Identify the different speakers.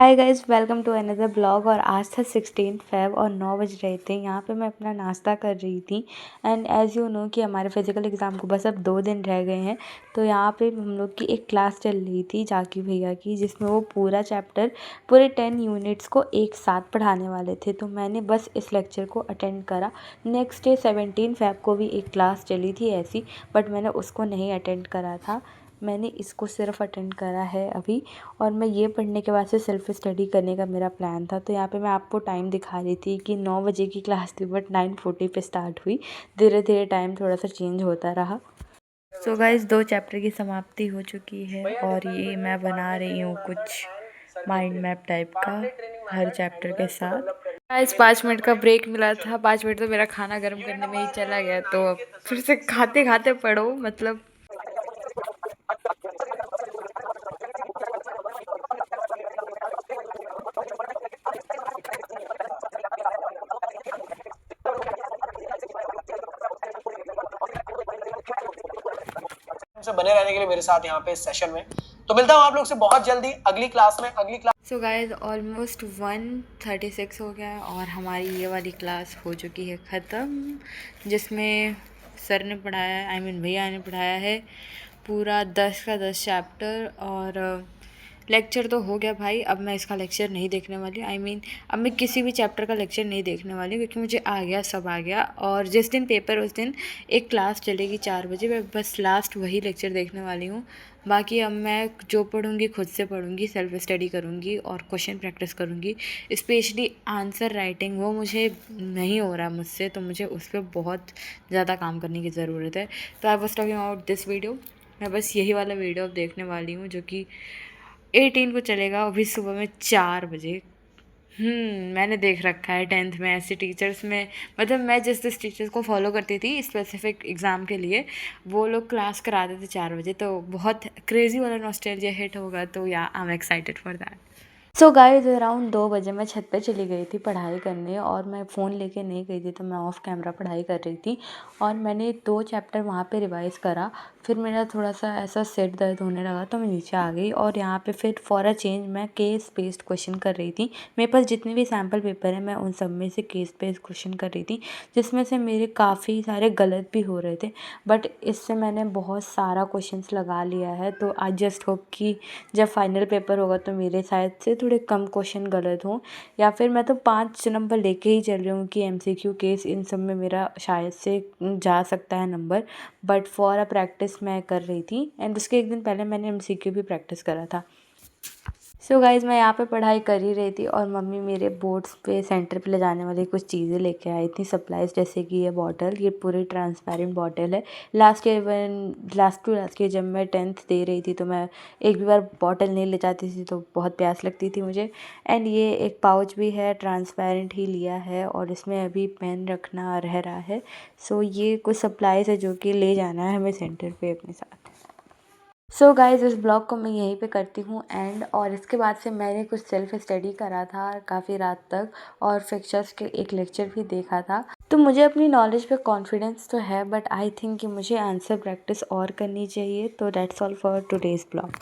Speaker 1: Hi guys, welcome to another blog. और आज था 16 फेब और 9 बज रहे थे। यहाँ पे मैं अपना नाश्ता कर रही थी। एंड एज़ यू नो कि हमारे फिज़िकल एग्ज़ाम को बस अब 2 दिन रह गए हैं। तो यहाँ पे हम लोग की एक क्लास चल रही थी जाकी भैया की, जिसमें वो पूरा चैप्टर पूरे 10 यूनिट्स को एक साथ पढ़ाने वाले थे। तो मैंने बस इस लेक्चर को अटेंड करा। नेक्स्ट डे 17 फेब को भी एक क्लास चली थी ऐसी, बट मैंने उसको नहीं अटेंड करा था। मैंने इसको सिर्फ अटेंड करा है अभी। और मैं ये पढ़ने के बाद से सेल्फ़ स्टडी करने का मेरा प्लान था। तो यहाँ पे मैं आपको टाइम दिखा रही थी कि 9 बजे की क्लास थी, बट 9:40 पे स्टार्ट हुई। धीरे धीरे टाइम थोड़ा सा चेंज होता रहा। सो गाइस, 2 चैप्टर की समाप्ति हो चुकी है और ये मैं बना रही हूँ कुछ माइंड मैप टाइप का हर चैप्टर के साथ। गाइस, 5 मिनट का ब्रेक मिला था। 5 मिनट तो मेरा खाना गर्म करने में ही चला गया। तो अब फिर से खाते खाते पढ़ो, मतलब
Speaker 2: से बने रहने के लिए मेरे साथ यहाँ पे इस सेशन में। तो मिलता हूँ आप लोग से बहुत जल्दी अगली क्लास में।
Speaker 1: सो गाइज, ऑलमोस्ट 1:36 हो गया है और हमारी ये वाली क्लास हो चुकी है ख़त्म, जिसमें सर ने पढ़ाया है, आई मीन भैया ने पढ़ाया है पूरा 10 का 10 चैप्टर। और लेक्चर तो हो गया भाई। अब मैं इसका लेक्चर नहीं देखने वाली, आई मीन अब मैं किसी भी चैप्टर का लेक्चर नहीं देखने वाली, क्योंकि मुझे आ गया, सब आ गया। और जिस दिन पेपर उस दिन एक क्लास चलेगी 4 बजे, मैं बस लास्ट वही लेक्चर देखने वाली हूँ। बाकी अब मैं जो पढ़ूँगी खुद से पढ़ूँगी, सेल्फ स्टडी करूँगी और क्वेश्चन प्रैक्टिस करूँगी। स्पेशली आंसर राइटिंग, वो मुझे नहीं हो रहा मुझसे, तो मुझे उस पर बहुत ज़्यादा काम करने की ज़रूरत है। तो I was talking about this video. मैं बस यही वाला वीडियो अब देखने वाली हूँ, जो कि 18 को चलेगा, अभी सुबह में 4 बजे। मैंने देख रखा है 10th में ऐसे टीचर्स में, मतलब मैं जिस टीचर्स को फॉलो करती थी स्पेसिफिक एग्ज़ाम के लिए, वो लोग क्लास कराते थे 4 बजे। तो बहुत क्रेज़ी वाला नॉस्टैल्जिया हिट होगा। तो या I am excited for that. So guys, around 2 बजे मैं छत पे चली गई थी पढ़ाई करने, और मैं फ़ोन लेके नहीं गई थी, तो मैं ऑफ़ कैमरा पढ़ाई कर रही थी। और मैंने 2 चैप्टर वहाँ पे रिवाइज़ करा। फिर मेरा थोड़ा सा ऐसा सिर दर्द होने लगा, तो मैं नीचे आ गई। और यहाँ पे फिर फॉर अ चेंज मैं केस बेस्ड क्वेश्चन कर रही थी। मेरे पास जितने भी सैम्पल पेपर हैं, मैं उन सब में से केस बेस्ड क्वेश्चन कर रही थी, जिसमें से मेरे काफ़ी सारे गलत भी हो रहे थे। बट इससे मैंने बहुत सारा क्वेश्चंस लगा लिया है। तो आई जस्ट होप कि जब फाइनल पेपर होगा तो मेरे साइड से थोड़े कम क्वेश्चन गलत हों, या फिर मैं तो 5 नंबर लेके ही चल रही हूँ कि एमसीक्यू केस इन सब में मेरा शायद से जा सकता है number. But for a practice मैं कर रही थी, एंड उसके एक दिन पहले मैंने एमसीक्यू भी प्रैक्टिस करा था। सो गाइज़, मैं यहाँ पे पढ़ाई कर ही रही थी और मम्मी मेरे बोर्ड्स पे सेंटर पे ले जाने वाली कुछ चीज़ें लेके आई थी, सप्लाइज, जैसे कि ये बॉटल, ये पूरी ट्रांसपेरेंट बॉटल है। लास्ट ईयर जब मैं 10th दे रही थी, तो मैं एक भी बार बॉटल नहीं ले जाती थी, तो बहुत प्यास लगती थी मुझे। एंड ये एक पाउच भी है, ट्रांसपेरेंट ही लिया है, और इसमें अभी पेन रखना रह रहा है। सो ये कुछ सप्लाइज़ है जो कि ले जाना है हमें सेंटर पे अपने साथ। सो गाइज़, इस ब्लॉग को मैं यहीं पे करती हूँ एंड। और इसके बाद से मैंने कुछ सेल्फ स्टडी करा था काफ़ी रात तक, और फिक्चर्स के एक लेक्चर भी देखा था। तो मुझे अपनी नॉलेज पे कॉन्फिडेंस तो है, बट आई थिंक कि मुझे आंसर प्रैक्टिस और करनी चाहिए। तो that's all for today's blog.